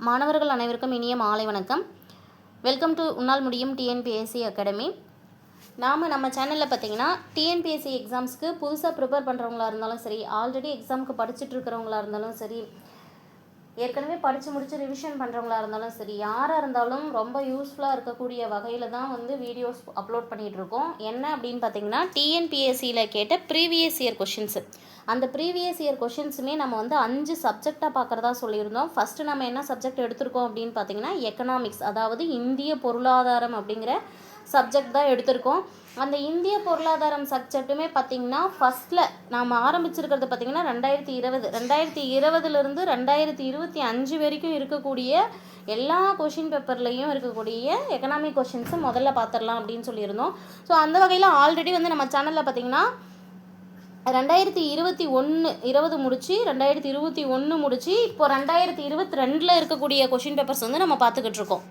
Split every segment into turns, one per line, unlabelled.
மாணவர்கள் அனைவருக்கும் இனிய மாலை வணக்கம். வெல்கம் டு உன்னால் முடியும் டிஎன்பிஎஸ்சி அகாடமி. நம்ம சேனலில் பார்த்தீங்கன்னா டிஎன்பிஎஸ்சி எக்ஸாம்ஸ்க்கு புதுசாக ப்ரிப்பேர் பண்ணுறவங்களா இருந்தாலும் சரி, ஆல்ரெடி எக்ஸாமுக்கு படிச்சுட்டு இருக்கிறவங்களா இருந்தாலும் சரி, ஏற்கனவே படித்து முடித்து ரிவிஷன் பண்ணுறவங்களா இருந்தாலும் சரி, யாராக இருந்தாலும் ரொம்ப யூஸ்ஃபுல்லாக இருக்கக்கூடிய வகையில் தான் வீடியோஸ் அப்லோட் பண்ணிகிட்ருக்கோம். என்ன அப்படின்னு பார்த்தீங்கன்னா, டிஎன்பிஎஸ்சியில் கேட்ட ப்ரீவியஸ் இயர் கொஷின்ஸு. அந்த ப்ரீவியஸ் இயர் கொஷின்ஸுமே நம்ம 5 சப்ஜெக்டாக பார்க்குறதா சொல்லியிருந்தோம். ஃபஸ்ட்டு நம்ம என்ன சப்ஜெக்ட் எடுத்திருக்கோம் அப்படின்னு பார்த்தீங்கன்னா, எக்கனாமிக்ஸ், அதாவது இந்திய பொருளாதாரம் அப்படிங்கிற சப்ஜெக்ட் தான் எடுத்திருக்கோம். அந்த இந்திய பொருளாதாரம் சப்ஜெக்ட்டுமே பார்த்திங்கன்னா ஃபஸ்ட்டில் நாம் ஆரம்பிச்சிருக்கிறது பார்த்திங்கன்னா 2020 2025 வரைக்கும் இருக்கக்கூடிய எல்லா கொஷின் பேப்பர்லேயும் இருக்கக்கூடிய எக்கனாமிக் கொஷின்ஸை முதல்ல பார்த்துடலாம் அப்படின்னு சொல்லியிருந்தோம். ஸோ அந்த வகையில் ஆல்ரெடி நம்ம சேனலில் பார்த்திங்கன்னா 2020 முடிச்சு 2021 முடிச்சு இப்போ 2022 இருக்கக்கூடிய கொஷின் பேப்பர்ஸ் நம்ம பார்த்துக்கிட்டு இருக்கோம்.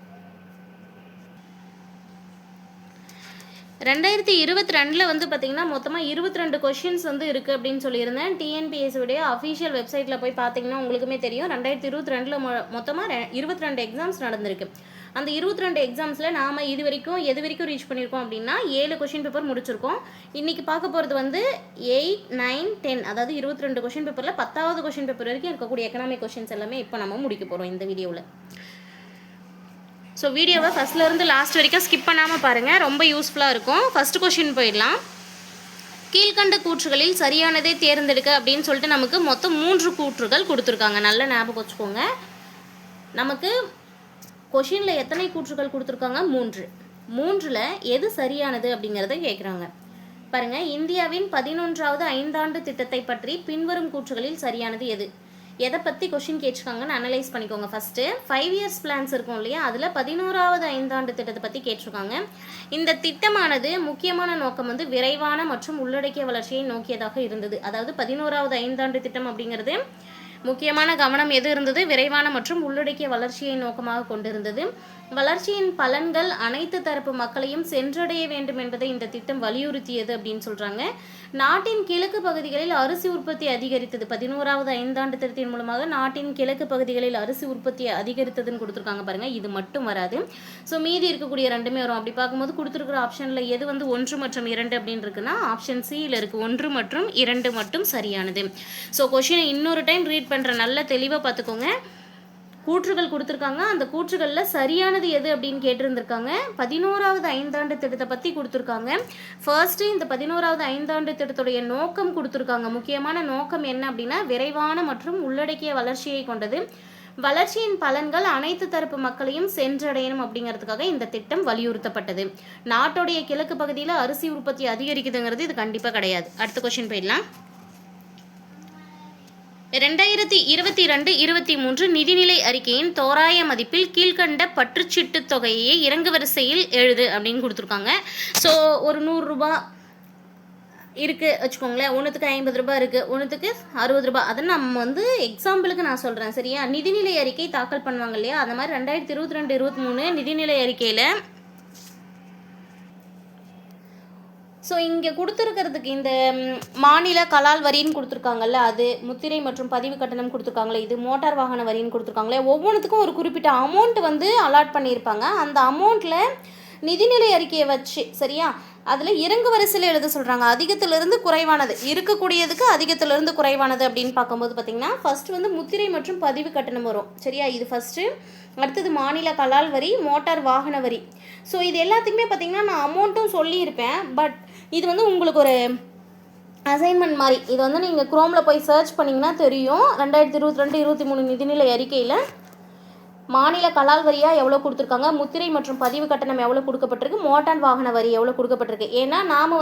2022 பார்த்திங்கன்னா மொத்தமாக 22 கொஷின்ஸ் இருக்குது அப்படின்னு சொல்லியிருந்தேன். டிஎன்பிஎஸ்சியுடைய அஃபிஷியல் வெப்சைட்டில் போய் பார்த்தீங்கன்னா உங்களுக்குமே தெரியும். 2022 மொத்தமாக 22 எக்ஸாம்ஸ் நடந்திருக்கு. அந்த 22 எக்ஸாம்ஸில் நாம் எது வரைக்கும் ரீச் பண்ணியிருக்கோம் அப்படின்னா 7 கொஷின் பேப்பர் முடிச்சிருக்கோம். இன்றைக்கி பார்க்க போகிறது 8, 9, 10, அதாவது 22 கொஷின் பேப்பரில் 10வது கொஷின் பேப்பர் வரைக்கும் இருக்கக்கூடிய எக்கனாமிக் கொஷின்ஸ் எல்லாமே இப்போ நம்ம முடிக்க போகிறோம் இந்த வீடியோவில். ஸோ வீடியோவை ஃபஸ்ட்லேருந்து லாஸ்ட் வரைக்கும் ஸ்கிப் பண்ணாமல் பாருங்கள், ரொம்ப யூஸ்ஃபுல்லாக இருக்கும். ஃபஸ்ட்டு கொஷின் போயிடலாம். கீழ்கண்ட கூற்றுகளில் சரியானதை தேர்ந்தெடுக்க அப்படின்னு சொல்லிட்டு நமக்கு மொத்தம் 3 கூற்றுகள் கொடுத்துருக்காங்க. நல்ல ஞாபகம் வச்சுக்கோங்க. நமக்கு கொஷினில் எத்தனை கூற்றுகள் கொடுத்துருக்காங்க? 3ல் எது சரியானது அப்படிங்கிறத கேட்குறாங்க. பாருங்கள், இந்தியாவின் 11வது ஐந்தாண்டு திட்டத்தை பற்றி பின்வரும் கூற்றுகளில் சரியானது எது? எதை பற்றி கொஷின் கேட்டிருக்காங்கன்னு அனலைஸ் பண்ணிக்கோங்க. ஃபஸ்ட்டு 5 இயர்ஸ் பிளான்ஸ் இருக்கும் இல்லையா, அதில் 11வது ஐந்தாண்டு திட்டத்தை பற்றி கேட்டிருக்காங்க. இந்த திட்டமானது முக்கியமான நோக்கம் விரைவான மற்றும் உள்ளடக்கிய வளர்ச்சியை நோக்கியதாக இருந்தது. அதாவது 11வது ஐந்தாண்டு திட்டம் அப்படிங்கிறது முக்கியமான கவனம் எது இருந்தது? விரைவான மற்றும் உள்ளடக்கிய வளர்ச்சியை நோக்கமாக கொண்டிருந்தது. வளர்ச்சியின் பலன்கள் அனைத்து தரப்பு மக்களையும் சென்றடைய வேண்டும் என்பதை இந்த திட்டம் வலியுறுத்தியது அப்படின்னு சொல்கிறாங்க. நாட்டின் கிழக்கு பகுதிகளில் அரிசி உற்பத்தி அதிகரித்தது. 11வது ஐந்தாண்டு திட்டத்தின் மூலமாக நாட்டின் கிழக்கு பகுதிகளில் அரிசி உற்பத்தி அதிகரித்ததுன்னு கொடுத்துருக்காங்க. பாருங்கள், இது மட்டும் வராது. ஸோ மீதி இருக்கக்கூடிய 2மே வரும். அப்படி பார்க்கும்போது கொடுத்துருக்குற ஆப்ஷனில் எது 1 மற்றும் 2 அப்படின்னு இருக்குன்னா ஆப்ஷன் சியில் இருக்குது. 1 மற்றும் 2 மட்டும் சரியானது. ஸோ கொஷினை இன்னொரு டைம் ரீட் பண்ணுற நல்ல தெளிவாக பார்த்துக்கோங்க. கூற்றுகள் கொடுத்துருக்காங்க. அந்த கூற்றுகளில் சரியானது எது அப்படின்னு கேட்டிருந்திருக்காங்க. 11வது ஐந்தாண்டு திட்டத்தை பற்றி கொடுத்துருக்காங்க. ஃபர்ஸ்ட்டு இந்த 11வது ஐந்தாண்டு திட்டத்துடைய நோக்கம் கொடுத்துருக்காங்க. முக்கியமான நோக்கம் என்ன அப்படின்னா விரைவான மற்றும் உள்ளடக்கிய வளர்ச்சியை கொண்டது. வளர்ச்சியின் பலன்கள் அனைத்து தரப்பு மக்களையும் சென்றடையணும் அப்படிங்கிறதுக்காக இந்த திட்டம் வலியுறுத்தப்பட்டது. நாட்டுடைய கிழக்கு பகுதியில் அரிசி உற்பத்தி அதிகரிக்குதுங்கிறது இது கண்டிப்பாக கிடையாது. அடுத்த கொஸ்டின் போயிடலாம். 2022-23 நிதிநிலை அறிக்கையின் தோராய மதிப்பில் கீழ்கண்ட பற்றுச்சீட்டு தொகையை இறங்கு வரிசையில் எழுது அப்படின்னு கொடுத்துருக்காங்க. ஸோ ஒரு 100 ரூபா இருக்குது வச்சுக்கோங்களேன். ஒன்றுத்துக்கு 50 ரூபா இருக்குது, ஒன்றுத்துக்கு 60 ரூபா. அதை நம்ம எக்ஸாம்பிளுக்கு நான் சொல்கிறேன், சரியா? நிதிநிலை அறிக்கை தாக்கல் பண்ணுவாங்க இல்லையா, அந்த மாதிரி 2022-23 நிதிநிலை அறிக்கையில் ஸோ இங்கே கொடுத்துருக்கிறதுக்கு இந்த மாநில கலால் வரின்னு கொடுத்துருக்காங்கல்ல, அது முத்திரை மற்றும் பதிவு கட்டணம் கொடுத்துருக்காங்களே, இது மோட்டார் வாகன வரின்னு கொடுத்துருக்காங்களே, ஒவ்வொன்றுத்துக்கும் ஒரு குறிப்பிட்ட அமௌண்ட் அலாட் பண்ணியிருப்பாங்க. அந்த அமௌண்ட்டில் நிதிநிலை அறிக்கையை வச்சு, சரியா, அதில் இறங்கு வரிசையில் எழுத சொல்கிறாங்க. அதிகத்திலிருந்து குறைவானது இருக்கக்கூடியதுக்கு அதிகத்திலிருந்து குறைவானது அப்படின்னு பார்க்கும்போது பார்த்திங்கன்னா ஃபஸ்ட்டு முத்திரை மற்றும் பதிவு கட்டணம் வரும், சரியா? இது ஃபஸ்ட்டு. அடுத்தது மாநில கலால் வரி, மோட்டார் வாகன வரி. ஸோ இது எல்லாத்துக்குமே பார்த்திங்கன்னா நான் அமௌண்ட்டும் சொல்லியிருப்பேன். பட் இது உங்களுக்கு ஒரு அசைன்மெண்ட் மாதிரி. இது நீங்கள் குரோமில் போய் சர்ச் பண்ணிங்கன்னா தெரியும். 2022-23 நிதிநிலை அறிக்கையில் மாநில கலால் வரியாக எவ்வளோ கொடுத்துருக்காங்க, முத்திரை மற்றும் பதிவு கட்டணம் எவ்வளோ கொடுக்கப்பட்டிருக்கு, மோட்டார் வாகன வரி எவ்வளோ கொடுக்கப்பட்டிருக்கு. ஏன்னா நாம்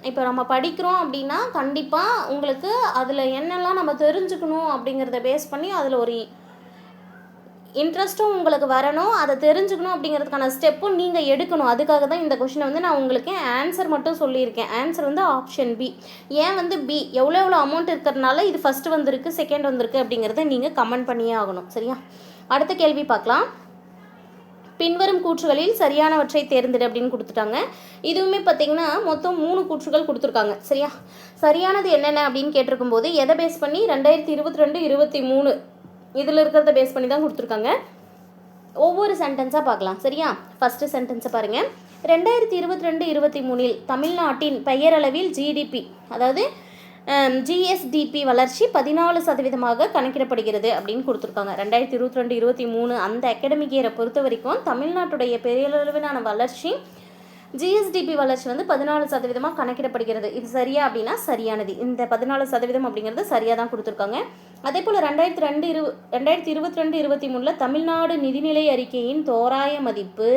இப்போ நம்ம படிக்கிறோம் அப்படின்னா கண்டிப்பாக உங்களுக்கு அதில் என்னெல்லாம் நம்ம தெரிஞ்சுக்கணும் அப்படிங்கிறத பேஸ் பண்ணி அதில் ஒரு இன்ட்ரெஸ்ட்டும் உங்களுக்கு வரணும். அதை தெரிஞ்சுக்கணும் அப்படிங்கிறதுக்கான ஸ்டெப்பும் நீங்கள் எடுக்கணும். அதுக்காக தான் இந்த கொஷினை நான் உங்களுக்கு ஆன்சர் மட்டும் சொல்லியிருக்கேன். Answer option B. ஏன் பி? எவ்வளோ அமௌண்ட் இருக்கிறதுனால இது ஃபஸ்ட்டு வந்திருக்கு, செகண்ட் வந்திருக்கு அப்படிங்கிறத நீங்கள் கமெண்ட் பண்ணியே ஆகணும், சரியா? அடுத்த கேள்வி பார்க்கலாம். பின்வரும் கூற்றுகளில் சரியானவற்றை தேர்ந்தெடு அப்படின்னு கொடுத்துட்டாங்க. இதுவுமே பார்த்தீங்கன்னா மொத்தம் 3 கூற்றுகள் கொடுத்துருக்காங்க, சரியா? சரியானது என்னென்ன அப்படின்னு கேட்டிருக்கும் போது எதை பேஸ் பண்ணி 2022-23 இதில் இருக்கிறத பேஸ் பண்ணி தான் கொடுத்துருக்காங்க. ஒவ்வொரு சென்டென்ஸாக பார்க்கலாம். சரியா? ஃபஸ்ட்டு சென்டென்ஸை பாருங்கள். 2022-23 தமிழ்நாட்டின் பெயரளவில் ஜிடிபி, அதாவது ஜிஎஸ்டிபி வளர்ச்சி 14% கணக்கிடப்படுகிறது அப்படின்னு கொடுத்துருக்காங்க. 2022-23 அந்த அகாடமிக் இயரை பொறுத்த வரைக்கும் தமிழ்நாட்டுடைய பெயரளவிலான வளர்ச்சி ஜிஎஸ்டிபி வளர்ச்சி வந்து 14% கணக்கிடப்படுகிறது. இது சரியா அப்படின்னா சரியானது. இந்த 14% அப்படிங்கிறது சரியாக தான் கொடுத்துருக்காங்க. அதே போல் 2022-23 தமிழ்நாடு நிதிநிலை அறிக்கையின் தோராய மதிப்பு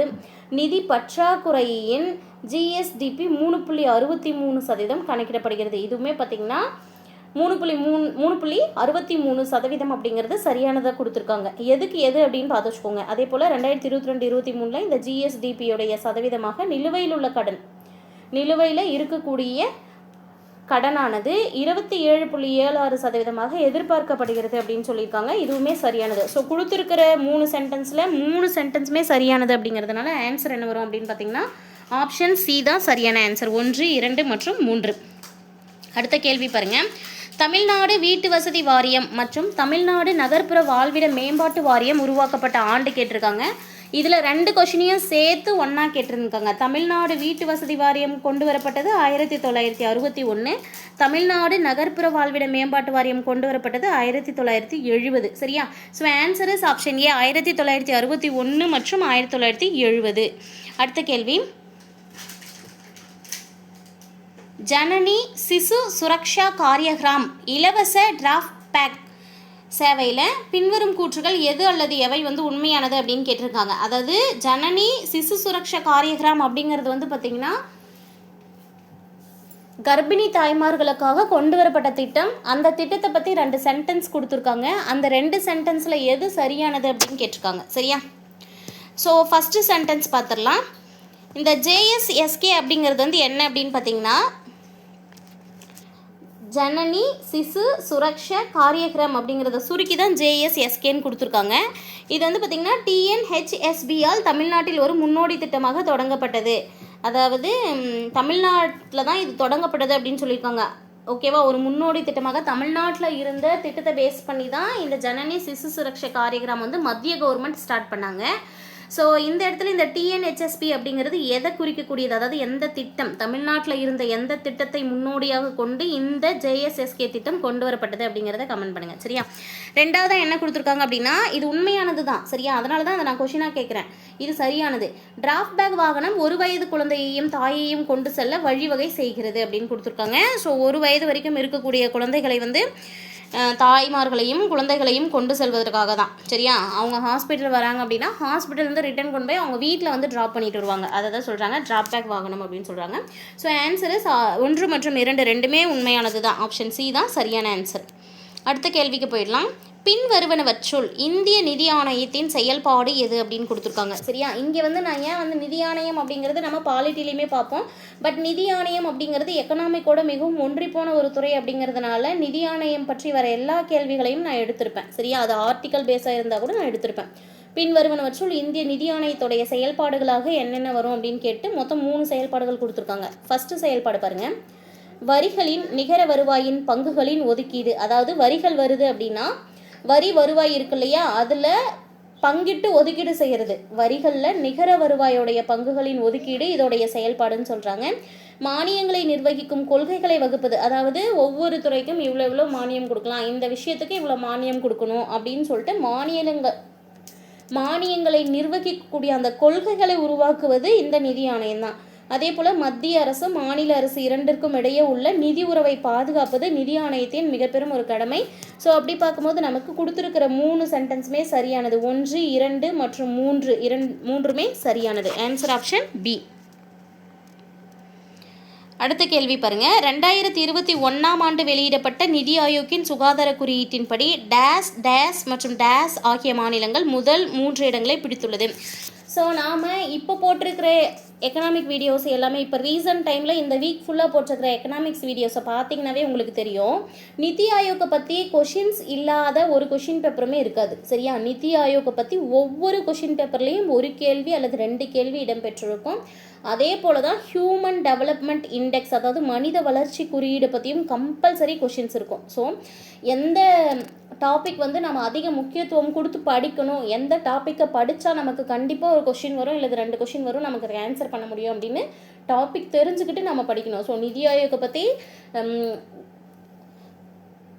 நிதி பற்றாக்குறையின் ஜிஎஸ்டிபி 3.63% கணக்கிடப்படுகிறது. இதுவுமே பார்த்திங்கன்னா 3.63% அப்படிங்கிறது சரியானதாக கொடுத்துருக்காங்க. எதுக்கு எது அப்படின்னு பார்த்து வச்சுக்கோங்க. அதே போல் 2022-23 இந்த ஜிஎஸ்டிபியோடைய சதவீதமாக நிலுவையில் உள்ள கடன், நிலுவையில் இருக்கக்கூடிய கடனானது 27.76% எதிர்பார்க்கப்படுகிறது அப்படின்னு சொல்லியிருக்காங்க. இதுவுமே சரியானது. ஸோ கொடுத்துருக்கிற 3 சென்டென்ஸில் 3 சென்டென்ஸுமே சரியானது அப்படிங்கிறதுனால ஆன்சர் என்ன வரும் அப்படின்னு பார்த்தீங்கன்னா ஆப்ஷன் சி தான் சரியான ஆன்சர். 1, 2 மற்றும் 3. அடுத்த கேள்வி பாருங்கள். தமிழ்நாடு வீட்டு வசதி வாரியம் மற்றும் தமிழ்நாடு நகர்ப்புற வாழ்விட மேம்பாட்டு வாரியம் உருவாக்கப்பட்ட ஆண்டு கேட்டிருக்காங்க. இதில் 2 கொஷினையும் சேர்த்து ஒன்றா கேட்டிருக்காங்க. தமிழ்நாடு வீட்டு வசதி வாரியம் கொண்டு வரப்பட்டது 1961, தமிழ்நாடு நகர்ப்புற வாழ்விட மேம்பாட்டு வாரியம் கொண்டு வரப்பட்டது 1970. சரியா? So answer is option A, 1961 மற்றும் 1970. அடுத்த கேள்வி. ஜனனி சிசு சுரக்ஷா காரியகிராம் இலவச டிராஃப்ட் பேக் சேவையில் பின்வரும் கூற்றுகள் எது அல்லது எவை வந்து உண்மையானது அப்படின்னு கேட்டிருக்காங்க. அதாவது ஜனனி சிசு சுரக்ஷா காரியகிராம் அப்படிங்கிறது வந்து பார்த்திங்கன்னா கர்ப்பிணி தாய்மார்களுக்காக கொண்டு வரப்பட்ட திட்டம். அந்த திட்டத்தை பற்றி 2 சென்டென்ஸ் கொடுத்துருக்காங்க. அந்த 2 சென்டென்ஸில் எது சரியானது அப்படின்னு கேட்டிருக்காங்க. சரியா? ஸோ ஃபஸ்ட்டு சென்டென்ஸ் பார்த்துடலாம். இந்த ஜேஎஸ்எஸ்கே அப்படிங்கிறது வந்து என்ன அப்படின்னு பார்த்தீங்கன்னா ஜனனி சிசு சுரக்ஷ காரியகிராம் அப்படிங்கிறத சுருக்கி தான் ஜேஎஸ்எஸ்கேன்னு கொடுத்துருக்காங்க. இது வந்து பார்த்திங்கன்னா டிஎன்ஹெச்எஸ்பியால் தமிழ்நாட்டில் ஒரு முன்னோடி திட்டமாக தொடங்கப்பட்டது. அதாவது தமிழ்நாட்டில் தான் இது தொடங்கப்பட்டது அப்படின்னு சொல்லியிருக்காங்க. ஓகேவா? ஒரு முன்னோடி திட்டமாக தமிழ்நாட்டில் இருந்த திட்டத்தை பேஸ் பண்ணி தான் இந்த ஜனனி சிசு சுரக்ஷ காரியகிராம் வந்து மத்திய கவர்மெண்ட் ஸ்டார்ட் பண்ணாங்க. ஸோ இந்த இடத்துல இந்த டிஎன்ஹெச்எஸ்பி அப்படிங்கிறது எதை குறிக்கக்கூடியது, அதாவது எந்த திட்டம், தமிழ்நாட்டில் இருந்த எந்த திட்டத்தை முன்னோடியாக கொண்டு இந்த ஜேஎஸ்எஸ்கே திட்டம் கொண்டு வரப்பட்டது அப்படிங்கிறத கமெண்ட் பண்ணுங்கள். சரியா? 2வது என்ன கொடுத்துருக்காங்க அப்படின்னா இது உண்மையானது தான். சரியா? அதனால தான் அதை நான் கொஷினாக கேட்குறேன். இது சரியானது. டிராஃப்ட் பேக் வாகனம் 1 வயது குழந்தையையும் தாயையும் கொண்டு செல்ல வழிவகை செய்கிறது அப்படின்னு கொடுத்துருக்காங்க. ஸோ 1 வயது வரைக்கும் இருக்கக்கூடிய குழந்தைகளை வந்து தாய்மார்களையும் குழந்தைகளையும் கொண்டு செல்வதற்காக தான். சரியா? அவங்க ஹாஸ்பிட்டல் வராங்க அப்படின்னா ஹாஸ்பிட்டல்லேருந்து ரிட்டர்ன் கொண்டு போய் அவங்க வீட்டில் வந்து ட்ராப் பண்ணிட்டு வருவாங்க. அதை தான் சொல்கிறாங்க டிராப் பேக் வாகனம் அப்படின்னு சொல்கிறாங்க. ஸோ ஆன்சர் இஸ் 1 மற்றும் 2 ரெண்டுமே உண்மையானது தான். ஆப்ஷன் சி தான் சரியான ஆன்சர். அடுத்த கேள்விக்கு போயிடலாம். பின்வருவனவற்றுள் இந்திய நிதி ஆணையத்தின் செயல்பாடு எது அப்படின்னு கொடுத்துருக்காங்க. சரியா? இங்கே வந்து நான் ஏன் வந்து நிதி ஆணையம் அப்படிங்கிறது நம்ம பாலிட்டிலையுமே பார்ப்போம். பட் நிதி ஆணையம் அப்படிங்கிறது எக்கனாமிக்கோட மிகவும் ஒன்றி போன ஒரு துறை அப்படிங்கிறதுனால நிதி ஆணையம் பற்றி வர எல்லா கேள்விகளையும் நான் எடுத்திருப்பேன். சரியா? அது ஆர்டிக்கல் பேஸாக இருந்தால் கூட நான் எடுத்திருப்பேன். பின்வருவனவற்றுள் இந்திய நிதி ஆணையத்துடைய செயல்பாடுகளாக என்னென்ன வரும் அப்படின்னு கேட்டு மொத்தம் 3 செயல்பாடுகள் கொடுத்துருக்காங்க. ஃபஸ்ட்டு செயல்பாடு பாருங்கள். வரிகளின் நிகர வருவாயின் பங்குகளின் ஒதுக்கீடு. அதாவது வரிகள் வருது அப்படின்னா வரி வருவாய் இருக்கு இல்லையா, அதில் பங்கிட்டு ஒதுக்கீடு செய்கிறது. வரிகளில் நிகர வருவாயோடைய பங்குகளின் ஒதுக்கீடு இதோடைய செயல்பாடுன்னு சொல்கிறாங்க. மானியங்களை நிர்வகிக்கும் கொள்கைகளை வகுப்பது. அதாவது ஒவ்வொரு துறைக்கும் இவ்வளோ மானியம் கொடுக்கலாம், இந்த விஷயத்துக்கு இவ்வளோ மானியம் கொடுக்கணும் அப்படின்னு சொல்லிட்டு மானியங்களை நிர்வகிக்கக்கூடிய அந்த கொள்கைகளை உருவாக்குவது இந்த நிதி ஆணையம் தான். அதே போல் மத்திய அரசு மாநில அரசு இரண்டிற்கும் இடையே உள்ள நிதி உறவை பாதுகாப்பது நிதி ஆணையத்தின் மிக பெரும் ஒரு கடமை. ஸோ அப்படி பார்க்கும்போது நமக்கு கொடுத்துருக்கிற 3 சென்டென்ஸுமே சரியானது. 1, 2 மற்றும் 3மே சரியானது. Answer option B. அடுத்த கேள்வி பாருங்க. 2021ஆம் ஆண்டு வெளியிடப்பட்ட நிதி ஆயோக்கின் சுகாதார குறியீட்டின்படி டேஸ் டேஸ் மற்றும் டேஸ் ஆகிய மாநிலங்கள் முதல் 3 இடங்களை பிடித்துள்ளது. ஸோ நாம் இப்போ போட்டிருக்கிற எக்கனாமிக் வீடியோஸ் எல்லாமே இப்போ ரீசன்ட் டைமில் இந்த வீக் ஃபுல்லாக போட்டிருக்கிற எக்கனாமிக்ஸ் வீடியோஸை பார்த்தீங்கன்னாவே உங்களுக்கு தெரியும். நிதி ஆயோக்கை பற்றி கொஷின்ஸ் இல்லாத ஒரு கொஷின் பேப்பருமே இருக்காது. சரியா? நிதி ஆயோக்கை பற்றி ஒவ்வொரு கொஷின் பேப்பர்லேயும் ஒரு கேள்வி அல்லது 2 கேள்வி இடம்பெற்றிருக்கும். அதே போல் தான் ஹியூமன் டெவலப்மெண்ட் இண்டெக்ஸ், அதாவது மனித வளர்ச்சி குறியீடு பற்றியும் கம்பல்சரி கொஷின்ஸ் இருக்கும். ஸோ எந்த டாபிக் வந்து நம்ம அதிக முக்கியத்துவம் கொடுத்து படிக்கணும், எந்த டாப்பிக்கை படித்தா நமக்கு கண்டிப்பாக ஒரு கொஷின் வரும் இல்லை 2 கொஷின் வரும், நமக்கு ஆன்சர் பண்ண முடியும் அப்படின்னு டாபிக் தெரிஞ்சுக்கிட்டு நம்ம படிக்கணும். ஸோ நிதி ஆயோக்கை பற்றி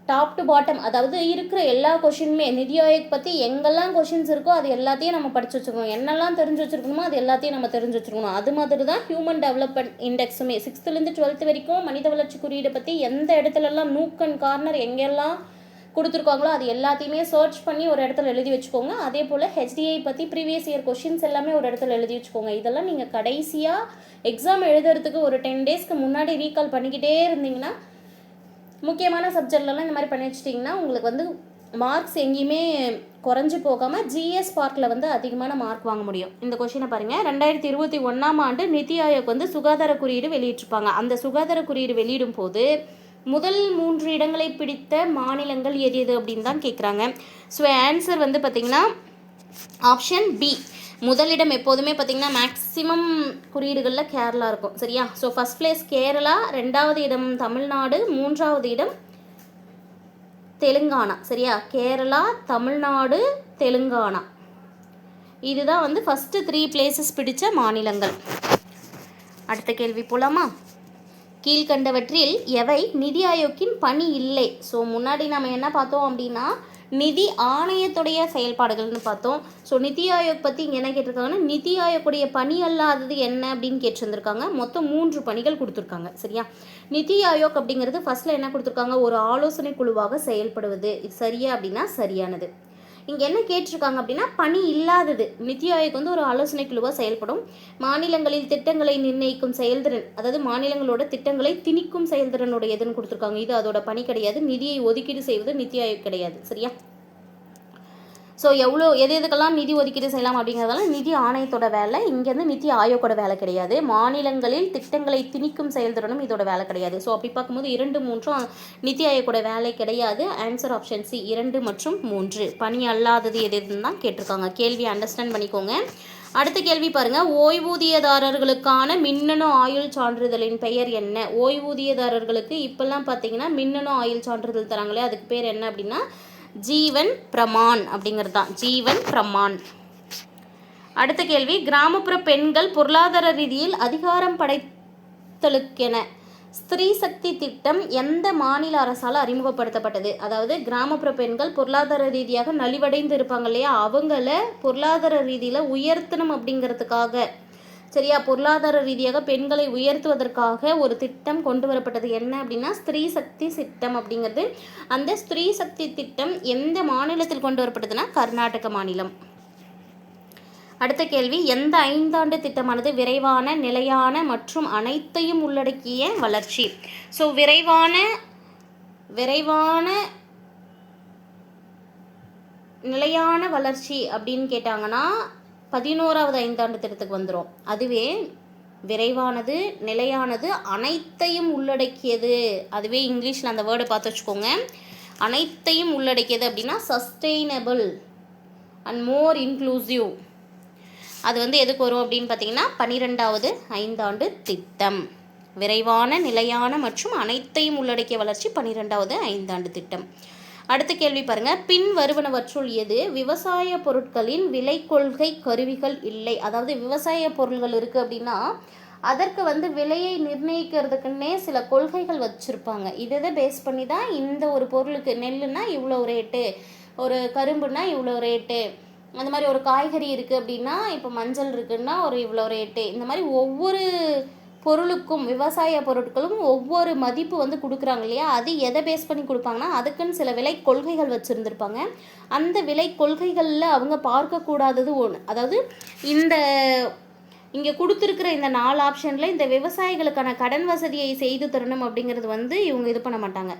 டாப் டு பாட்டம், அதாவது இருக்கிற எல்லா கொஷினுமே நிதி ஆயோக் பற்றி எங்கெல்லாம் கொஷின்ஸ் இருக்கோ அது எல்லாத்தையும் நம்ம படித்து வச்சுருக்கணும். என்னெல்லாம் தெரிஞ்சு வச்சுருக்கணுமோ அது எல்லாத்தையும் நம்ம தெரிஞ்சு வச்சுருக்கணும். அது மாதிரி தான் ஹியூமன் டெவலப்மெண்ட் இண்டெக்ஸுமே 6th-லேருந்து 12th வரைக்கும் மனித வளர்ச்சி குறியீடை பற்றி எந்த இடத்துலலாம் நூக் அண்ட் கார்னர் எங்கெல்லாம் கொடுத்துருக்காங்களோ அது எல்லாத்தையுமே சர்ச் பண்ணி ஒரு இடத்துல எழுதி வச்சுக்கோங்க. அதே போல் HDI பற்றி ப்ரீவியஸ் இயர் கொஷின்ஸ் எல்லாமே ஒரு இடத்துல எழுதி வச்சுக்கோங்க. இதெல்லாம் நீங்கள் கடைசியாக எக்ஸாம் எழுதுறதுக்கு ஒரு 10 டேஸ்க்கு முன்னாடி ரீகால் பண்ணிக்கிட்டே இருந்தீங்கன்னா, முக்கியமான சப்ஜெக்ட்லலாம் இந்த மாதிரி பண்ணி வச்சிட்டிங்கன்னா உங்களுக்கு வந்து மார்க்ஸ் எங்கேயுமே குறைஞ்சி போகாமல் GS பார்க்கில் வந்து அதிகமான மார்க் வாங்க முடியும். இந்த கொஷினை பாருங்கள். 2021ஆம் ஆண்டு நிதி ஆயோக் வந்து சுகாதார குறியீடு வெளியிட்டிருப்பாங்க. அந்த சுகாதார குறியீடு வெளியிடும் போது முதல் 3 இடங்களை பிடித்த மாநிலங்கள் எது அப்படின்னு தான் கேட்குறாங்க. ஸோ ஆன்சர் வந்து பார்த்திங்கன்னா ஆப்ஷன் பி. முதலிடம் எப்போதுமே பார்த்திங்கன்னா மேக்ஸிமம் குறியீடுகளில் கேரளா இருக்கும். சரியா? ஸோ ஃபஸ்ட் பிளேஸ் கேரளா, 2வது இடம் தமிழ்நாடு, 3வது இடம் தெலுங்கானா. சரியா? கேரளா, தமிழ்நாடு, தெலுங்கானா, இதுதான் வந்து ஃபஸ்ட்டு 3 பிளேசஸ் பிடித்த மாநிலங்கள். அடுத்த கேள்வி போலாமா? கீழ்கண்டவற்றில் எவை நிதி ஆயோக்கின் பணி இல்லை? ஸோ முன்னாடி நம்ம என்ன பார்த்தோம் அப்படின்னா நிதி ஆணையத்துடைய செயல்பாடுகள்னு பார்த்தோம். ஸோ நிதி ஆயோக் பற்றி இங்கே என்ன கேட்டிருக்காங்கன்னா நிதி ஆயோக்குடைய பணி அல்லாதது என்ன அப்படின்னு கேட்டிருந்துருக்காங்க. மொத்தம் 3 பணிகள் கொடுத்துருக்காங்க. சரியா? நிதி ஆயோக் அப்படிங்கிறது ஃபர்ஸ்ட்டில் என்ன கொடுத்துருக்காங்க, ஒரு ஆலோசனை குழுவாக செயல்படுவது. இது சரியா அப்படின்னா சரியானது. இங்கே என்ன கேட்டிருக்காங்க அப்படின்னா பணி இல்லாதது. நிதி ஆயோக் வந்து ஒரு ஆலோசனை குழுவாக செயல்படும். மாநிலங்களில் திட்டங்களை நிர்ணயிக்கும் செயல்திறன், அதாவது மாநிலங்களோட திட்டங்களை திணிக்கும் செயல்திறனுடைய எதுன்னு கொடுத்துருக்காங்க. இது அதோட பணி கிடையாது. நிதியை ஒதுக்கீடு செய்வது நிதி ஆயோக் கிடையாது. சரியா? ஸோ எதுக்கெல்லாம் நிதி ஒதுக்கீடு செய்யலாம் அப்படிங்கிறதெல்லாம் நிதி ஆணையத்தோட வேலை. இங்கேருந்து நிதி ஆயோக்கோட வேலை கிடையாது. மாநிலங்களில் திட்டங்களை திணிக்கும் செயல்திறனும் இதோட வேலை கிடையாது. ஸோ அப்படி பார்க்கும்போது 2, 3 நிதி ஆயோக்கோட வேலை கிடையாது. ஆன்சர் ஆப்ஷன் சி 2 மற்றும் 3. பணி அல்லாதது எதுன்னு தான் கேட்டிருக்காங்க. கேள்வியை அண்டர்ஸ்டாண்ட் பண்ணிக்கோங்க. அடுத்த கேள்வி பாருங்க. ஓய்வூதியதாரர்களுக்கான மின்னணு ஆயுள் சான்றிதழின் பெயர் என்ன? ஓய்வூதியதாரர்களுக்கு இப்பெல்லாம் பார்த்தீங்கன்னா மின்னணு ஆயுள் சான்றிதழ் தராங்களே, அதுக்கு பேர் என்ன அப்படின்னா ஜீவன் பிரமான் அப்படிங்கிறது தான். ஜீவன் பிரமான். அடுத்த கேள்வி. கிராமப்புற பெண்கள் பொருளாதார ரீதியில் அதிகாரம் படைத்தலுக்கென ஸ்திரீ சக்தி திட்டம் எந்த மாநில அரசால் அறிமுகப்படுத்தப்பட்டது? அதாவது கிராமப்புற பெண்கள் பொருளாதார ரீதியாக நலிவடைந்து இருப்பாங்க இல்லையா, அவங்கள பொருளாதார ரீதியில் உயர்த்தணும் அப்படிங்கிறதுக்காக, சரியா, பொருளாதார ரீதியாக பெண்களை உயர்த்துவதற்காக ஒரு திட்டம் கொண்டு வரப்பட்டது. என்ன அப்படின்னா ஸ்திரீ சக்தி திட்டம் அப்படிங்கிறது. அந்த ஸ்திரீ சக்தி திட்டம் எந்த மாநிலத்தில் கொண்டு வரப்பட்டதுன்னா கர்நாடக மாநிலம். அடுத்த கேள்வி. எந்த 5 ஆண்டு திட்டமானது விரைவான, நிலையான மற்றும் அனைத்தையும் உள்ளடக்கிய வளர்ச்சி? ஸோ விரைவான நிலையான வளர்ச்சி அப்படின்னு கேட்டாங்கன்னா 11வது 5 ஆண்டு திட்டத்துக்கு வந்துடும். அதுவே விரைவானது, நிலையானது, அனைத்தையும் உள்ளடக்கியது, அதுவே இங்கிலீஷில் அந்த வேர்டை பார்த்து வச்சுக்கோங்க. அனைத்தையும் உள்ளடக்கியது அப்படின்னா சஸ்டெயினபிள் அண்ட் மோர் இன்க்ளூசிவ். அது வந்து எதுக்கு வரும் அப்படின்னு பார்த்தீங்கன்னா 12வது 5 ஆண்டு திட்டம். விரைவான, நிலையான மற்றும் அனைத்தையும் உள்ளடக்கிய வளர்ச்சி 12வது 5 ஆண்டு திட்டம். அடுத்த கேள்வி பாருங்க. பின் வருவனவற்றுள் எது விவசாய பொருட்களின் விலை கொள்கை கருவிகள் இல்லை? அதாவது விவசாய பொருள்கள் இருக்குது அப்படின்னா அதற்கு வந்து விலையை நிர்ணயிக்கிறதுக்குன்னே சில கொள்கைகள் வச்சுருப்பாங்க. இதை பேஸ் பண்ணி தான் இந்த ஒரு பொருளுக்கு நெல்லுனா இவ்வளோ ரேட்டு, ஒரு கரும்புனா இவ்வளோ ரேட்டு, அந்த மாதிரி ஒரு காய்கறி இருக்குது அப்படின்னா இப்போ மஞ்சள் இருக்குன்னா ஒரு இவ்வளோ ரேட்டு, இந்த மாதிரி ஒவ்வொரு பொருளுக்கும் விவசாய பொருட்களும் ஒவ்வொரு மதிப்பு வந்து கொடுக்குறாங்க இல்லையா, அது எதை பேஸ் பண்ணி கொடுப்பாங்கன்னா அதுக்குன்னு சில விலை கொள்கைகள் வச்சுருந்துருப்பாங்க. அந்த விலை கொள்கைகளில் அவங்க பார்க்கக்கூடாதது ஒன்று, அதாவது இங்கே கொடுத்துருக்கிற இந்த 4 ஆப்ஷனில் இந்த விவசாயிகளுக்கான கடன் வசதியை செய்து தரணும் அப்படிங்கிறது வந்து இவங்க இது பண்ண மாட்டாங்க.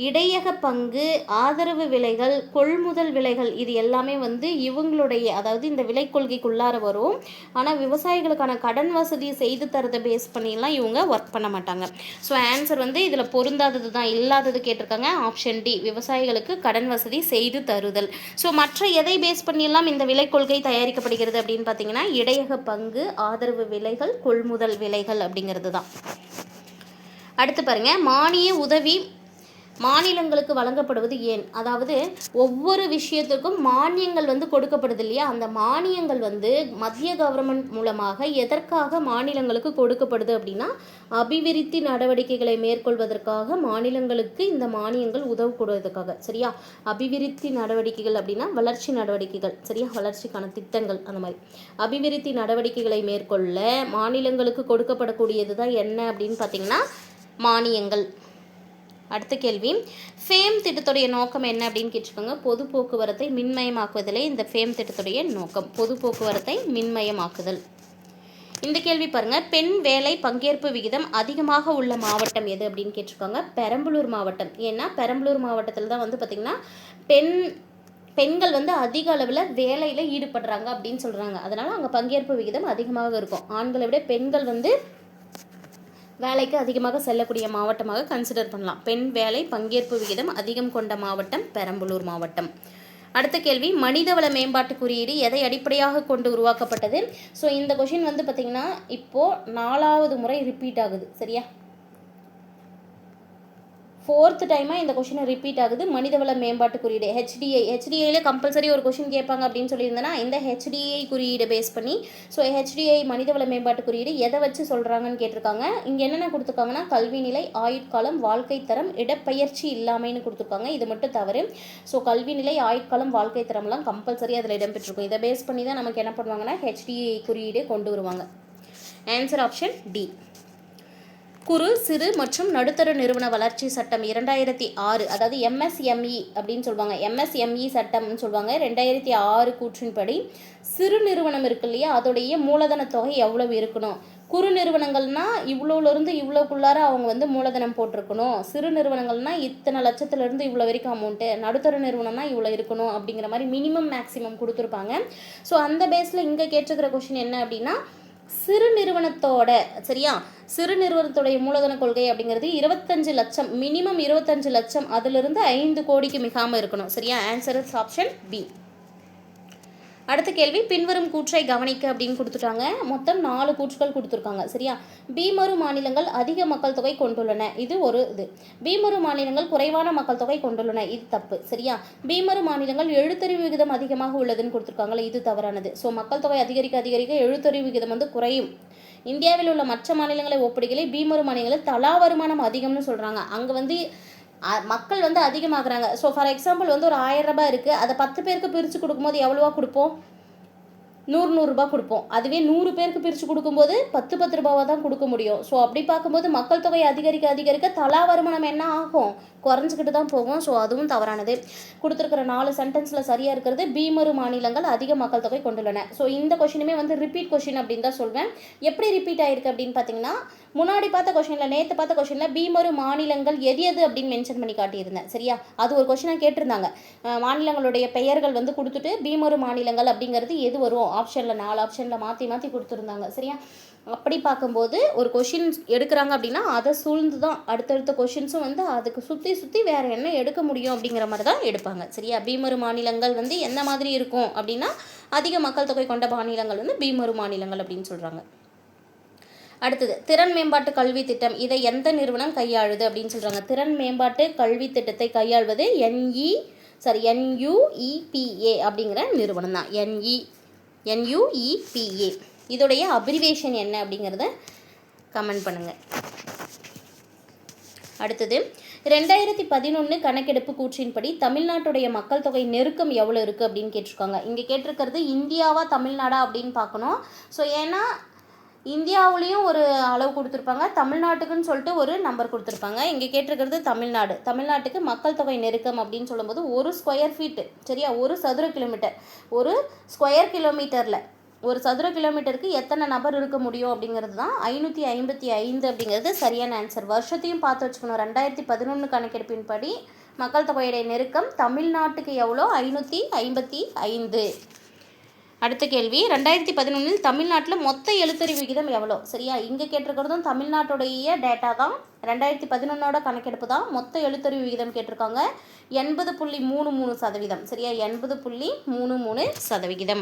இடையக பங்கு, ஆதரவு விலைகள், கொள்முதல் விலைகள், இது எல்லாமே வந்து இவங்களுடைய, அதாவது இந்த விலை கொள்கைக்குள்ளார வரும். ஆனால் விவசாயிகளுக்கான கடன் வசதியை செய்து தரதை பேஸ் பண்ணிலாம் இவங்க ஒர்க் பண்ண மாட்டாங்க. ஸோ ஆன்சர் வந்து இதில் பொருந்தாதது தான், இல்லாதது கேட்டிருக்காங்க. ஆப்ஷன் டி விவசாயிகளுக்கு கடன் வசதி செய்து தருதல். ஸோ மற்ற எதை பேஸ் பண்ணியெல்லாம் இந்த விலை கொள்கை தயாரிக்கப்படுகிறது அப்படின்னு பார்த்தீங்கன்னா இடையக பங்கு, ஆதரவு ஆதரவு விலைகள், கொள்முதல் விலைகள் அப்படிங்கிறது தான். அடுத்து பாருங்க, மானிய உதவி மாநிலங்களுக்கு வழங்கப்படுவது ஏன்? அதாவது ஒவ்வொரு விஷயத்துக்கும் மானியங்கள் வந்து கொடுக்கப்படுது இல்லையா, அந்த மானியங்கள் வந்து மத்திய கவர்மெண்ட் மூலமாக எதற்காக மாநிலங்களுக்கு கொடுக்கப்படுது அப்படின்னா, அபிவிருத்தி நடவடிக்கைகளை மேற்கொள்வதற்காக மாநிலங்களுக்கு இந்த மானியங்கள் உதவக்கூடுவதற்காக. சரியா? அபிவிருத்தி நடவடிக்கைகள் அப்படின்னா வளர்ச்சி நடவடிக்கைகள். சரியா? வளர்ச்சிக்கான திட்டங்கள் அந்த மாதிரி. அபிவிருத்தி நடவடிக்கைகளை மேற்கொள்ள மாநிலங்களுக்கு கொடுக்கப்படக்கூடியது தான் என்ன அப்படின்னு பார்த்தீங்கன்னா மானியங்கள். அடுத்த கேள்வி, ஃபேம் திட்டத்துடைய நோக்கம் என்ன அப்படின்னு கேட்டிருக்காங்க. பொது போக்குவரத்தை மின்மயமாக்குவதிலே இந்த ஃபேம் திட்டத்துடைய நோக்கம். பொது போக்குவரத்தை மின்மயமாக்குதல். இந்த கேள்வி பாருங்க, பெண் வேலை பங்கேற்பு விகிதம் அதிகமாக உள்ள மாவட்டம் எது அப்படின்னு கேட்டிருக்காங்க. பெரம்பலூர் மாவட்டம். ஏன்னா பெரம்பலூர் மாவட்டத்தில் தான் வந்து பார்த்திங்கன்னா பெண்கள் வந்து அதிக அளவில் வேலையில் ஈடுபடுறாங்க அப்படின்னு சொல்கிறாங்க. அதனால் அங்கே பங்கேற்பு விகிதம் அதிகமாக இருக்கும். ஆண்களை விட பெண்கள் வந்து வேலைக்கு அதிகமாக செல்லக்கூடிய மாவட்டமாக கன்சிடர் பண்ணலாம். பெண் வேலை பங்கேற்பு விகிதம் அதிகம் கொண்ட மாவட்டம் பெரம்பலூர் மாவட்டம். அடுத்த கேள்வி, மனிதவள மேம்பாட்டு குறியீடு எதை அடிப்படையாக கொண்டு உருவாக்கப்பட்டது? ஸோ இந்த கொஷின் வந்து பார்த்திங்கன்னா இப்போது 4வது முறை ரிப்பீட் ஆகுது. சரியா? 4th டைமாக இந்த கொஷினை ரிப்பீட் ஆகுது. மனிதவள மேம்பாட்டு குறியீடு ஹெச்டிஐயில் கம்பல்சரி ஒரு கொஷின் கேட்பாங்க அப்படின்னு சொல்லியிருந்தேன்னா இந்த ஹெச்டிஐ குறியீடை பேஸ் பண்ணி. ஸோ ஹெச்டிஐ மனிதவள மேம்பாட்டு குறியீடு எதை வச்சு சொல்கிறாங்கன்னு கேட்டிருக்காங்க. இங்கே என்னென்ன கொடுத்துருக்காங்கன்னா கல்வி நிலை, ஆயுட்காலம், வாழ்க்கை தரம், இடப்பெயர்ச்சி இல்லாமைன்னு கொடுத்துருக்காங்க. இது மட்டும் தவறு. ஸோ கல்வி நிலை, ஆயுட்காலம், வாழ்க்கை தரம்லாம் கம்பல்சரி அதில் இடம்பெற்றிருக்கும். இதை பேஸ் பண்ணி தான் நமக்கு என்ன பண்ணுவாங்கன்னா ஹெச்டிஐ குறியீடு கொண்டு வருவாங்க. Answer option D. குறு, சிறு மற்றும் நடுத்தர நிறுவன வளர்ச்சி சட்டம் 2006, அதாவது எம்எஸ்எம்இ அப்படின்னு சொல்லுவாங்க. எம்எஸ்எம்இ சட்டம்னு சொல்லுவாங்க. 2006 கூற்றின்படி சிறு நிறுவனம் இருக்கு இல்லையா, அதோடைய மூலதன தொகை எவ்வளவு இருக்கணும்? குறு நிறுவனங்கள்னா இவ்வளோலேருந்து இவ்வளோக்குள்ளார அவங்க வந்து மூலதனம் போட்டிருக்கணும். சிறு நிறுவனங்கள்னா இத்தனை லட்சத்துலேருந்து இவ்வளோ வரைக்கும் அமௌண்ட்டு. நடுத்தர நிறுவனம்னா இவ்வளோ இருக்கணும் அப்படிங்கிற மாதிரி மினிமம் மேக்ஸிமம் கொடுத்துருப்பாங்க. ஸோ அந்த பேஸில் இங்கே கேட்டிருக்கிற கொஷின் என்ன அப்படின்னா சிறு நிறுவனத்தோட, சரியா, சிறு நிறுவனத்துடைய மூலதன கொள்கை அப்படிங்கிறது 25 லட்சம், மினிமம் 25 லட்சம், அதிலிருந்து 5 கோடிக்கு மிகாமல் இருக்கணும். சரியா? Answer is option B. அடுத்த கேள்வி, பின்வரும் கூற்றை கவனிக்க அப்படின்னு கொடுத்துட்டாங்க. மொத்தம் 4 கூற்றுகள் கொடுத்துருக்காங்க. சரியா? பீமரு மாநிலங்கள் அதிக மக்கள் தொகை கொண்டுள்ளன, இது ஒரு இது. பீமரு மாநிலங்கள் குறைவான மக்கள் தொகை கொண்டுள்ளன, இது தப்பு. சரியா? பீமரு மாநிலங்கள் எழுத்தறிவு விகிதம் அதிகமாக உள்ளதுன்னு கொடுத்துருக்காங்களே, இது தவறானது. ஸோ மக்கள் தொகை அதிகரிக்க அதிகரிக்க எழுத்தறிவு விகிதம் வந்து குறையும். இந்தியாவில் உள்ள மற்ற மாநிலங்களை ஒப்பிடுகையில் பீமரு மாநிலங்களில் தலா வருமானம் அதிகம்னு சொல்கிறாங்க. அங்கே வந்து மக்கள் வந்து அதிகமாகறாங்க. ஸோ ஃபார் எக்ஸாம்பிள் வந்து ஒரு 1000 ரூபாய் இருக்குது, அதை 10 பேருக்கு பிரித்து கொடுக்கும்போது எவ்வளோவா கொடுப்போம்? 100 ரூபா கொடுப்போம். அதுவே 100 பேருக்கு பிரித்து கொடுக்கும்போது 10 ரூபாவாக தான் கொடுக்க முடியும். ஸோ அப்படி பார்க்கும்போது மக்கள் தொகை அதிகரிக்க அதிகரிக்க தலா வருமானம் என்ன ஆகும்? குறைஞ்சிக்கிட்டு தான் போகும். ஸோ அதுவும் தவறானது. கொடுத்துருக்கிற 4 சென்டென்ஸில் சரியாக இருக்கிறது பீமரு மாநிலங்கள் அதிக மக்கள் தொகை கொண்டுள்ளன. ஸோ இந்த கொஷினுமே வந்து ரிப்பீட் கொஷின் அப்படின்னு தான் சொல்வேன். எப்படி ரிப்பீட் ஆகிருக்கு அப்படின்னு பார்த்தீங்கன்னா முன்னாடி பார்த்த கொஷனில், நேற்று பார்த்த கொஷனில் பீமரு மாநிலங்கள் எது எது அப்படின்னு மென்ஷன் பண்ணி காட்டியிருந்தேன். சரியா? அது ஒரு கொஷினாக கேட்டிருந்தாங்க. மாநிலங்களுடைய பெயர்கள் வந்து கொடுத்துட்டு பீமரு மாநிலங்கள் அப்படிங்கிறது எது வரும் ஆப்ஷனில் 4 ஆப்ஷனில் மாற்றி மாற்றி கொடுத்துருந்தாங்க. சரியா? அப்படி பார்க்கும்போது ஒரு கொஷின் எடுக்கிறாங்க அப்படின்னா அதை சூழ்ந்து தான் அடுத்தடுத்த கொஷின்ஸும் வந்து அதுக்கு சுற்றி சுற்றி வேறு என்ன எடுக்க முடியும் அப்படிங்கிற மாதிரி தான் எடுப்பாங்க. சரியா? பீமரு மாநிலங்கள் வந்து எந்த மாதிரி இருக்கும் அப்படின்னா அதிக மக்கள் தொகை கொண்ட மாநிலங்கள் வந்து பீமரு மாநிலங்கள் அப்படின்னு சொல்கிறாங்க. அடுத்தது திறன் மேம்பாட்டு கல்வி திட்டம், இதை எந்த நிறுவனம் கையாளுது அப்படின்னு சொல்கிறாங்க. திறன் மேம்பாட்டு கல்வி திட்டத்தை கையாள்வது NUEPA அப்படிங்கிற நிறுவனம் தான். NUEPA. இதோடைய அப்ரிவேஷன் என்ன அப்படிங்கிறத கமெண்ட் பண்ணுங்கள். அடுத்தது 2011 கணக்கெடுப்பு கூற்றின்படி தமிழ்நாட்டுடைய மக்கள் தொகை நெருக்கம் எவ்வளோ இருக்குது அப்படின்னு கேட்டிருக்காங்க. இங்கே கேட்டிருக்கிறது இந்தியாவா தமிழ்நாடா அப்படின்னு பார்க்கணும். ஸோ ஏன்னா இந்தியாவுலேயும் ஒரு அளவு கொடுத்துருப்பாங்க, தமிழ்நாட்டுக்குன்னு சொல்லிட்டு ஒரு நம்பர் கொடுத்துருப்பாங்க. இங்கே கேட்டிருக்கிறது தமிழ்நாடு. தமிழ்நாட்டுக்கு மக்கள் தொகை நெருக்கம் அப்படின்னு சொல்லும்போது 1 ஸ்கொயர் ஃபீட்டு, சரியா, 1 சதுர கிலோமீட்டர், 1 ஸ்கொயர் கிலோமீட்டரில் 1 சதுர கிலோமீட்டருக்கு எத்தனை நபர் இருக்க முடியும் அப்படிங்கிறது தான் 555 அப்படிங்கிறது சரியான ஆன்சர். வருஷத்தையும் பார்த்து வச்சுக்கணும். 2011 கணக்கெடுப்பின்படி மக்கள் தொகையுடைய நெருக்கம் தமிழ்நாட்டுக்கு எவ்வளோ? 555. அடுத்த கேள்வி, 2011 தமிழ்நாட்டில் மொத்த எழுத்தறிவு விகிதம் எவ்வளோ? சரியா? இங்கே கேட்டிருக்கிறதும் தமிழ்நாட்டுடைய டேட்டா தான். 2011 கணக்கெடுப்பு தான். மொத்த எழுத்தறிவு விகிதம் கேட்டிருக்காங்க 80.33%. சரியா? 80.33%.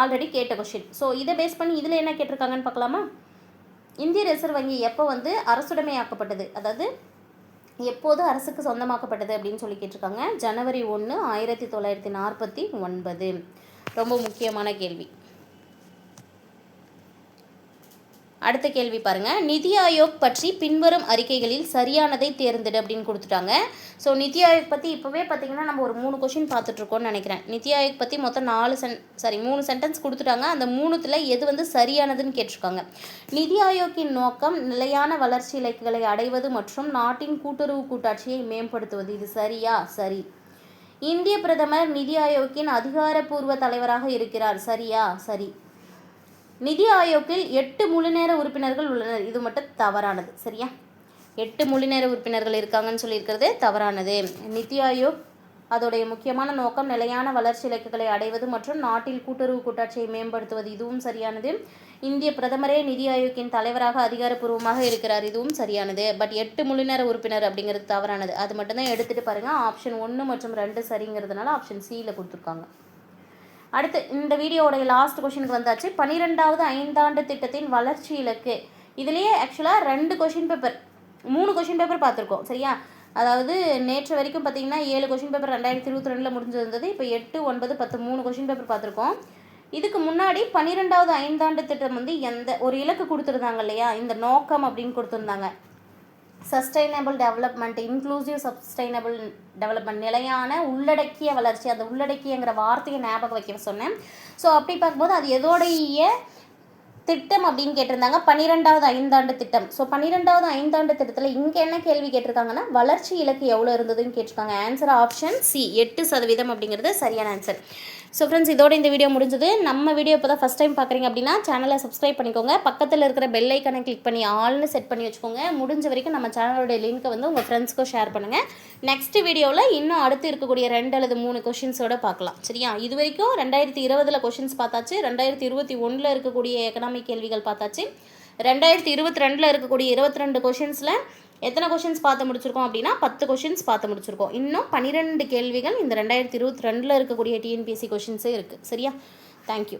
ஆல்ரெடி கேட்ட கொஷின். ஸோ இதை பேஸ் பண்ணி இதில் என்ன கேட்டிருக்காங்கன்னு பார்க்கலாமா? இந்திய ரிசர்வ் வங்கி எப்போ வந்து அரசுடைமையாக்கப்பட்டது, அதாவது எப்போது அரசுக்கு சொந்தமாக்கப்பட்டது அப்படின்னு சொல்லி கேட்டிருக்காங்க. ஜனவரி 1, 1949. ரொம்ப முக்கியமான கேள்வி. அடுத்த கேள்வி பாருங்கள். நிதி ஆயோக் பற்றி பின்வரும் அறிக்கைகளில் சரியானதை தேர்ந்தெடு அப்படின்னு கொடுத்துட்டாங்க. ஸோ நிதி ஆயோக் பற்றி இப்போவே பார்த்தீங்கன்னா நம்ம ஒரு 3 கொஷின் பார்த்துட்ருக்கோன்னு நினைக்கிறேன். நிதி ஆயோக் பற்றி மொத்தம் 3 சென்டென்ஸ் கொடுத்துட்டாங்க. அந்த 3த்தில் எது வந்து சரியானதுன்னு கேட்டிருக்காங்க. நிதி ஆயோக்கின் நோக்கம் நிலையான வளர்ச்சி இலக்குகளை அடைவது மற்றும் நாட்டின் கூட்டுறவு கூட்டாட்சியை மேம்படுத்துவது. இது சரியா? சரி. இந்திய பிரதமர் நிதி ஆயோக்கின் அதிகாரப்பூர்வ தலைவராக இருக்கிறார். சரியா? சரி. நிதி ஆயோக்கில் 8 முழுநேர உறுப்பினர்கள் உள்ளனர். இது மட்டும் தவறானது. சரியா? 8 முழுநேர உறுப்பினர்கள் இருக்காங்கன்னு சொல்லியிருக்கிறது தவறானது. நிதி ஆயோக் அதோடைய முக்கியமான நோக்கம் நிலையான வளர்ச்சி இலக்குகளை அடைவது மற்றும் நாட்டில் கூட்டுறவு கூட்டாட்சியை மேம்படுத்துவது. இதுவும் சரியானது. இந்திய பிரதமரே நிதி ஆயோக்கின் தலைவராக அதிகாரப்பூர்வமாக இருக்கிறார். இதுவும் சரியானது. பட் 8 முழுநேர உறுப்பினர் அப்படிங்கிறது தவறானது. அது மட்டும்தான் எடுத்துகிட்டு பாருங்கள். ஆப்ஷன் 1 மற்றும் 2 சரிங்கிறதுனால ஆப்ஷன் சியில் கொடுத்துருக்காங்க. அடுத்து இந்த வீடியோடைய லாஸ்ட் கொஷினுக்கு வந்தாச்சு. 12வது ஐந்தாண்டு திட்டத்தின் வளர்ச்சி இலக்கு. இதுலேயே ஆக்சுவலாக 2 கொஷின் பேப்பர் 3 கொஷின் பேப்பர் பார்த்துருக்கோம். சரியா? அதாவது நேற்று வரைக்கும் பார்த்தீங்கன்னா 7 கொஷின் பேப்பர் 2022 முடிஞ்சிருந்தது. இப்போ 8, 9, 10 3 கொஷின் பேப்பர் பார்த்துருக்கோம். இதுக்கு முன்னாடி 12வது ஐந்தாண்டு திட்டம் வந்து எந்த ஒரு இலக்கு கொடுத்துருந்தாங்க இல்லையா? இந்த நோக்கம் அப்படின்னு கொடுத்துருந்தாங்க. Sustainable development, inclusive sustainable development, நிலையான உள்ளடக்கிய வளர்ச்சி. அந்த உள்ளடக்கியங்கிற வார்த்தையை ஞாபகம் வைக்க சொன்னேன். ஸோ அப்படி பார்க்கும்போது அது எதோடைய திட்டம் அப்படின்னு கேட்டிருந்தாங்க? 12வது ஐந்தாண்டு திட்டம். ஸோ 12வது ஐந்தாண்டு திட்டத்தில் இங்கே என்ன கேள்வி கேட்டிருக்காங்கன்னா வளர்ச்சி இலக்கு எவ்வளோ இருந்ததுன்னு கேட்டிருக்காங்க. ஆன்சர் ஆப்ஷன் சி 8% அப்படிங்கிறது சரியான ஆன்சர். ஸோ ஃப்ரெண்ட்ஸ், இதோட இந்த வீடியோ முடிஞ்சது. நம்ம வீடியோ இப்போ தான் ஃபஸ்ட் டைம் பார்க்குறீங்க அப்படின்னா சேனலை சப்ஸ்கிரைப் பண்ணிக்கோங்க. பக்கத்தில் இருக்கிற பெல் ஐக்கனை கிளிக் பண்ணி ஆல்னு செட் பண்ணி வச்சுக்கோங்க. முடிஞ்ச வரைக்கும் நம்ம சேனலோட லிங்க்கை வந்து உங்கள் ஃப்ரெண்ட்ஸ்க்கும் ஷேர் பண்ணுங்கள். நெக்ஸ்ட் வீடியோவில் இன்னும் அடுத்து இருக்கக்கூடிய 2 அல்லது 3 கொஷின்ஸோடு பார்க்கலாம். சரியா? இது வரைக்கும் 2020 கொஷின்ஸ் பார்த்தாச்சு. 2021 இருக்கக்கூடிய எக்கனாமிக் கேள்விகள் பார்த்தாச்சு. 2022 இருக்கக்கூடிய 22 கொஷின்ஸில் எத்தனை கொஷின்ஸ் பார்த்து முடிச்சிருக்கோம் அப்படின்னா 10 கொஷின்ஸ் பார்த்து முடிச்சிருக்கோம். இன்னும் 12 கேள்விகள் இந்த 2022 இருக்கக்கூடிய டிஎன்பிஎஸ்சி கொஷின்ஸே இருக்குது. சரியா? தேங்க்யூ.